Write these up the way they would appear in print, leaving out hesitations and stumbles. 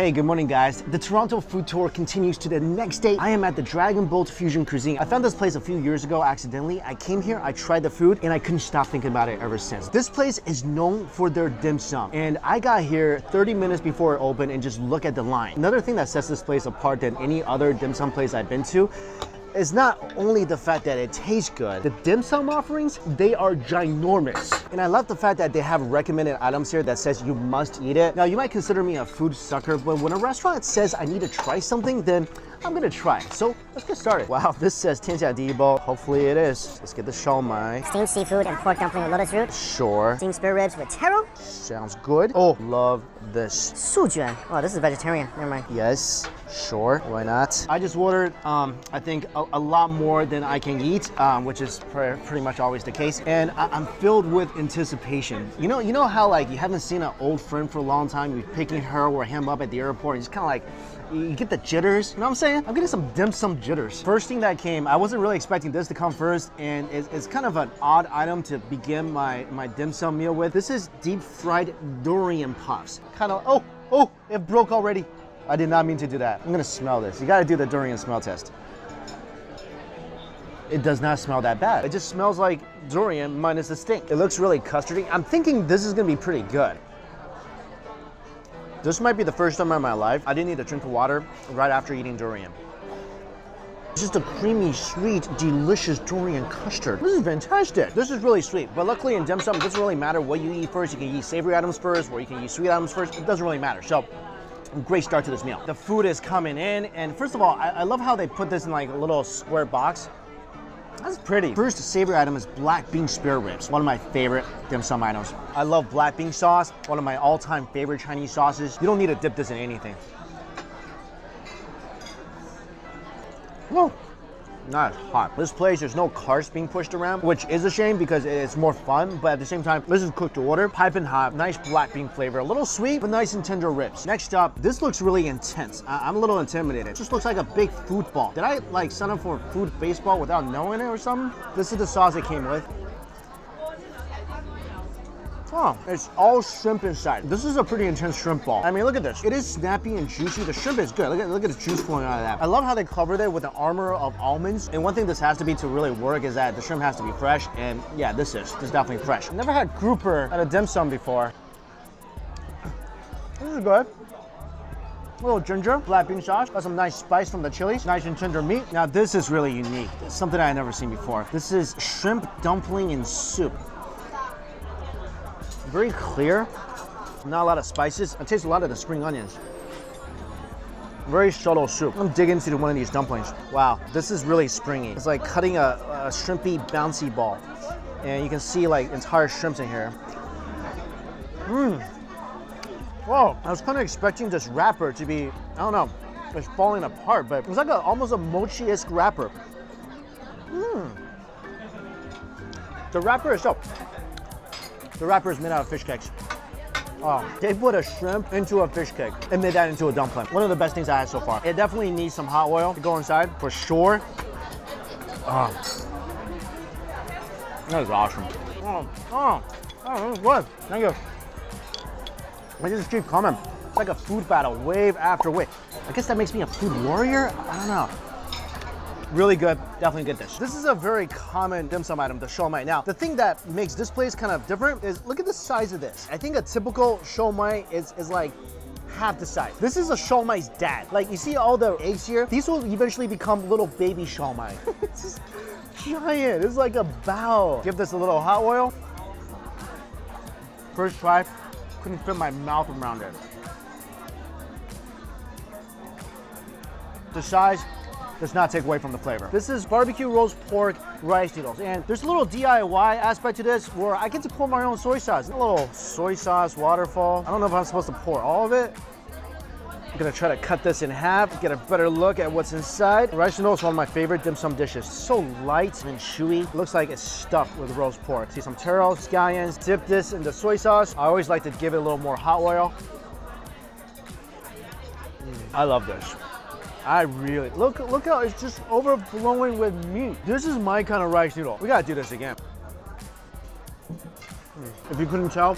Hey, good morning guys. The Toronto food tour continues to the next day. I am at the Dragon Boat Fusion Cuisine. I found this place a few years ago accidentally. I came here, I tried the food, and I couldn't stop thinking about it ever since. This place is known for their dim sum, and I got here 30 minutes before it opened and just look at the line. Another thing that sets this place apart than any other dim sum place I've been to is not only the fact that it tastes good, the dim sum offerings, they are ginormous. And I love the fact that they have recommended items here that says you must eat it. Now, you might consider me a food sucker, but when a restaurant says I need to try something, then I'm gonna try. So let's get started. Wow, this says 天下第一包. Hopefully it is. Let's get the shawmai. Steamed seafood and pork dumpling with lotus root. Sure. Steamed spare ribs with taro. Sounds good. Oh, love this. 素卷. Oh, this is vegetarian. Never mind. Yes, sure. Why not? I just ordered, I think, a lot more than I can eat, which is pretty much always the case. And I'm filled with anticipation. You know how like you haven't seen an old friend for a long time, you're picking her or him up at the airport, and it's kind of like, you get the jitters, you know what I'm saying? I'm getting some dim sum jitters. First thing that came, I wasn't really expecting this to come first, and it's kind of an odd item to begin my dim sum meal with. This is deep fried durian puffs. Kind of, oh, it broke already. I did not mean to do that. I'm gonna smell this. You gotta do the durian smell test. It does not smell that bad. It just smells like durian minus the stink. It looks really custardy. I'm thinking this is gonna be pretty good. This might be the first time in my life I didn't need a drink of water right after eating durian. It's just a creamy, sweet, delicious durian custard. This is fantastic. This is really sweet, but luckily in dim sum, it doesn't really matter what you eat first. You can eat savory items first, or you can eat sweet items first. It doesn't really matter. So, great start to this meal. The food is coming in, and first of all, I love how they put this in like a little square box. That's pretty. First savory item is black bean spare ribs, one of my favorite dim sum items. I love black bean sauce, one of my all-time favorite Chinese sauces. You don't need to dip this in anything. Whoa. Not hot. This place, there's no cars being pushed around, which is a shame because it's more fun, but at the same time, this is cooked to order. Piping hot, nice black bean flavor, a little sweet, but nice and tender ribs. Next up, this looks really intense. I'm a little intimidated. It just looks like a big food ball. Did I like sign up for food baseball without knowing it or something? This is the sauce it came with. Oh, it's all shrimp inside. This is a pretty intense shrimp ball. I mean, look at this. It is snappy and juicy. The shrimp is good. Look at the juice flowing out of that. I love how they covered it with an armor of almonds. And one thing this has to be to really work is that the shrimp has to be fresh. And yeah, this is definitely fresh. I've never had grouper at a dim sum before. This is good. A little ginger, black bean sauce, got some nice spice from the chilies, nice and tender meat. Now this is really unique. It's something I've never seen before. This is shrimp dumpling in soup. Very clear, not a lot of spices. I taste a lot of the spring onions. Very subtle soup. I'm digging into one of these dumplings. Wow, this is really springy. It's like cutting a shrimpy, bouncy ball. And you can see like entire shrimps in here. Whoa, I was kind of expecting this wrapper to be, I don't know, it's falling apart, but it's like almost a mochi-esque wrapper. The wrapper itself. The wrapper is made out of fish cakes. Oh, they put a shrimp into a fish cake and made that into a dumpling. One of the best things I had so far. It definitely needs some hot oil to go inside, for sure. Oh, that is awesome. Oh, that's good. Thank you. I just keep coming. It's like a food battle, wave after wave. I guess that makes me a food warrior? I don't know. Really good, definitely get this. This is a very common dim sum item, the shawmai. Now, the thing that makes this place kind of different is, look at the size of this. I think a typical shawmai is like half the size. This is a shawmai's dad. Like, you see all the eggs here? These will eventually become little baby shawmai. It's just giant, it's like a bow. Give this a little hot oil. First try, couldn't fit my mouth around it. The size does not take away from the flavor. This is barbecue roast pork rice noodles, and there's a little DIY aspect to this where I get to pour my own soy sauce. A little soy sauce waterfall. I don't know if I'm supposed to pour all of it. I'm gonna try to cut this in half, get a better look at what's inside. Rice noodles is one of my favorite dim sum dishes. So light and chewy. It looks like it's stuffed with roast pork. See some taro, scallions. Dip this in the soy sauce. I always like to give it a little more hot oil. I love this. I really, look how it's just overflowing with meat. This is my kind of rice noodle. We gotta do this again. If you couldn't tell,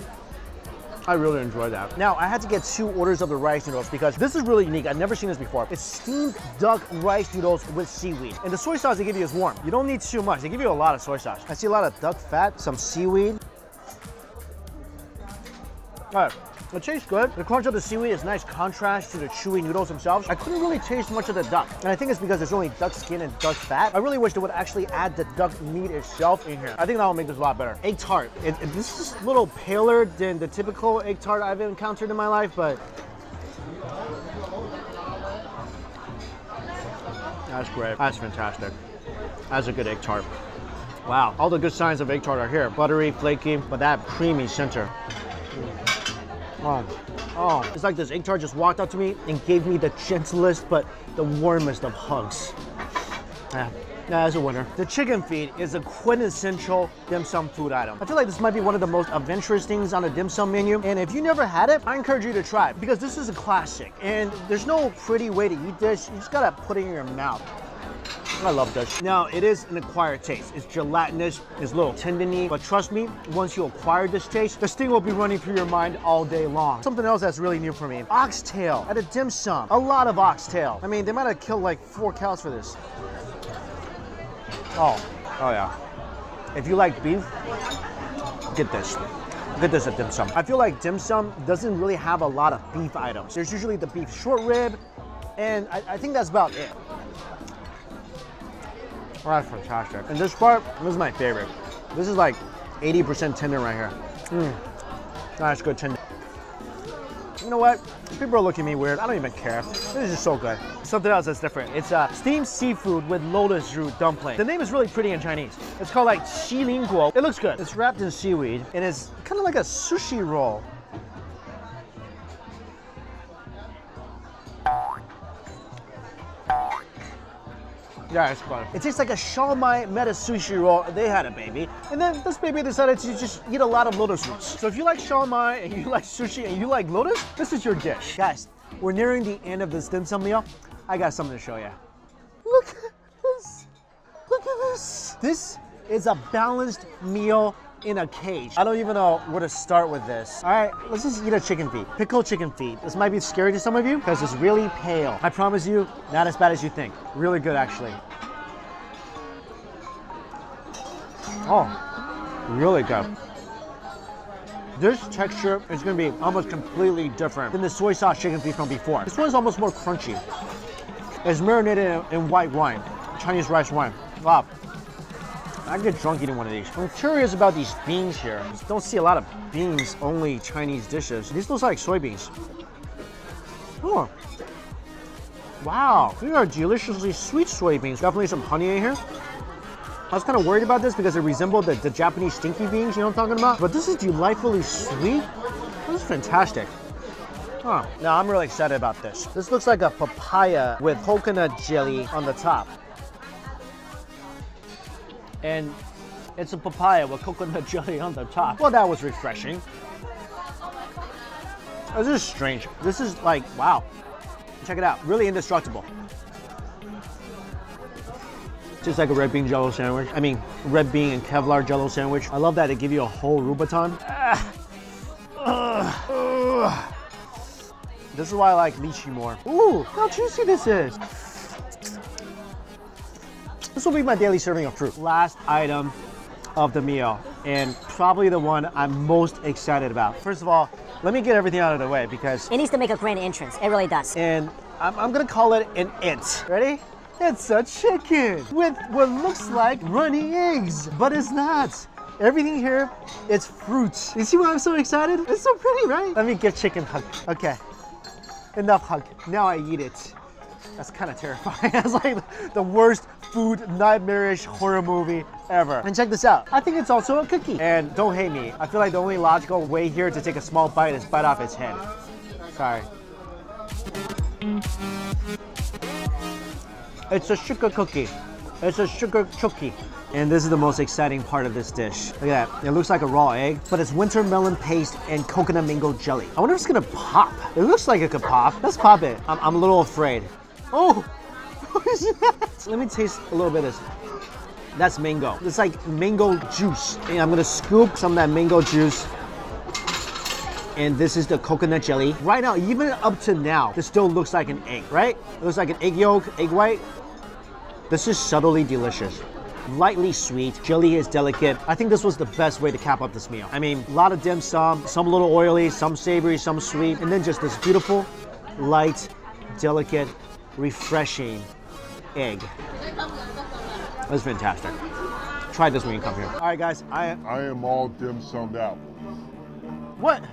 I really enjoyed that. Now, I had to get 2 orders of the rice noodles because this is really unique. I've never seen this before. It's steamed duck rice noodles with seaweed. And the soy sauce they give you is warm. You don't need too much. They give you a lot of soy sauce. I see a lot of duck fat, some seaweed. All right. It tastes good. The crunch of the seaweed is nice contrast to the chewy noodles themselves. I couldn't really taste much of the duck. And I think it's because there's only duck skin and duck fat. I really wish they would actually add the duck meat itself in here. I think that will make this a lot better. Egg tart. This is a little paler than the typical egg tart I've encountered in my life, but that's great. That's fantastic. That's a good egg tart. Wow. All the good signs of egg tart are here. Buttery, flaky, but that creamy center. Oh, it's like this egg tart just walked up to me and gave me the gentlest but the warmest of hugs. Yeah, that's a winner. The chicken feet is a quintessential dim sum food item. I feel like this might be one of the most adventurous things on a dim sum menu. And if you never had it, I encourage you to try it because this is a classic. And there's no pretty way to eat this. You just gotta put it in your mouth. I love this. Now, it is an acquired taste. It's gelatinous, it's a little tendony, but trust me, once you acquire this taste, this thing will be running through your mind all day long. Something else that's really new for me. Oxtail at a dim sum. A lot of oxtail. I mean, they might have killed like 4 cows for this. Oh yeah. If you like beef, get this. Get this at dim sum. I feel like dim sum doesn't really have a lot of beef items. There's usually the beef short rib, and I think that's about it. Oh, that's fantastic. And this part, this is my favorite. This is like 80% tender right here. That's good tender. You know what? People are looking at me weird. I don't even care. This is just so good. Something else that's different. It's steamed seafood with lotus root dumpling. The name is really pretty in Chinese. It's called like Xilin Guo. It looks good. It's wrapped in seaweed and it's kind of like a sushi roll. Yeah, it's good. It tastes like a Xiaomai met a sushi roll. They had a baby. And then this baby decided to just eat a lot of lotus roots. So if you like Xiaomai and you like sushi and you like lotus, this is your dish. Guys, we're nearing the end of this dim sum meal. I got something to show you. Look at this. Look at this. This is a balanced meal in a cage. I don't even know where to start with this. All right, let's just eat a chicken feet. Pickled chicken feet. This might be scary to some of you because it's really pale. I promise you, not as bad as you think. Really good, actually. Oh, really good. This texture is gonna be almost completely different than the soy sauce chicken feet from before. This one is almost more crunchy. It's marinated in white wine, Chinese rice wine. Wow. I get drunk eating one of these. I'm curious about these beans here. I don't see a lot of beans-only Chinese dishes. These look like soybeans. Oh. Wow, these are deliciously sweet soybeans. Definitely some honey in here. I was kind of worried about this because it resembled the Japanese stinky beans, you know what I'm talking about? But this is delightfully sweet. This is fantastic. Oh. Now I'm really excited about this. This looks like a papaya with coconut jelly on the top. And it's a papaya with coconut jelly on the top. Well, that was refreshing. This is strange. This is like, wow. Check it out, really indestructible. Just like a red bean jello sandwich. I mean, red bean and Kevlar jello sandwich. I love that they give you a whole Rubaton. This is why I like lychee more. Ooh, how juicy this is. This will be my daily serving of fruit. Last item of the meal, and probably the one I'm most excited about. First of all, let me get everything out of the way because it needs to make a grand entrance. It really does. And I'm gonna call it an it. Ready? It's a chicken with what looks like runny eggs, but it's not. Everything here, it's fruit. You see why I'm so excited? It's so pretty, right? Let me give chicken a hug. Okay, enough hug. Now I eat it. That's kind of terrifying. That's like the worst food nightmarish horror movie ever. And check this out. I think it's also a cookie. And don't hate me. I feel like the only logical way here to take a small bite is bite off its head. Sorry. It's a sugar cookie. It's a sugar cookie. And this is the most exciting part of this dish. Look at that. It looks like a raw egg, but it's winter melon paste and coconut mango jelly. I wonder if it's gonna pop. It looks like it could pop. Let's pop it. I'm a little afraid. Oh, what is that? Let me taste a little bit of this. That's mango. It's like mango juice. And I'm gonna scoop some of that mango juice. And this is the coconut jelly. Right now, even up to now, this still looks like an egg, right? It looks like an egg yolk, egg white. This is subtly delicious. Lightly sweet, jelly is delicate. I think this was the best way to cap up this meal. I mean, a lot of dim sum, some a little oily, some savory, some sweet, and then just this beautiful, light, delicate, refreshing egg. That's fantastic. Try this when you come here. All right, guys, I am all dim summed out. What?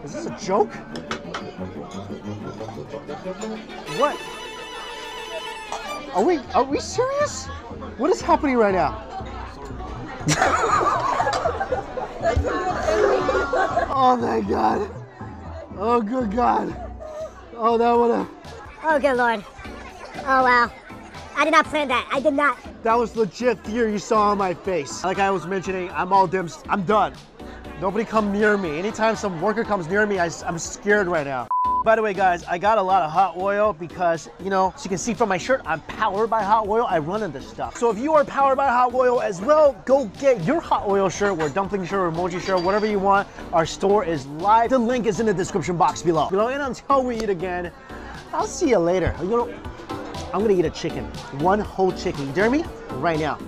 Is this a joke? What? Are we serious? What is happening right now? Oh my God. Oh good God. Oh, that would have. Oh, good Lord. Oh, wow. I did not plan that. I did not. That was legit fear you saw on my face. Like I was mentioning, I'm done. Nobody come near me. Anytime some worker comes near me, I'm scared right now. By the way, guys, I got a lot of hot oil because, you know, as you can see from my shirt, I'm powered by hot oil. I run into stuff. So if you are powered by hot oil as well, go get your hot oil shirt or dumpling shirt or emoji shirt, whatever you want. Our store is live. The link is in the description box below. And until we eat again, I'll see you later. You know, I'm gonna eat a chicken. One whole chicken. You dare me? Right now.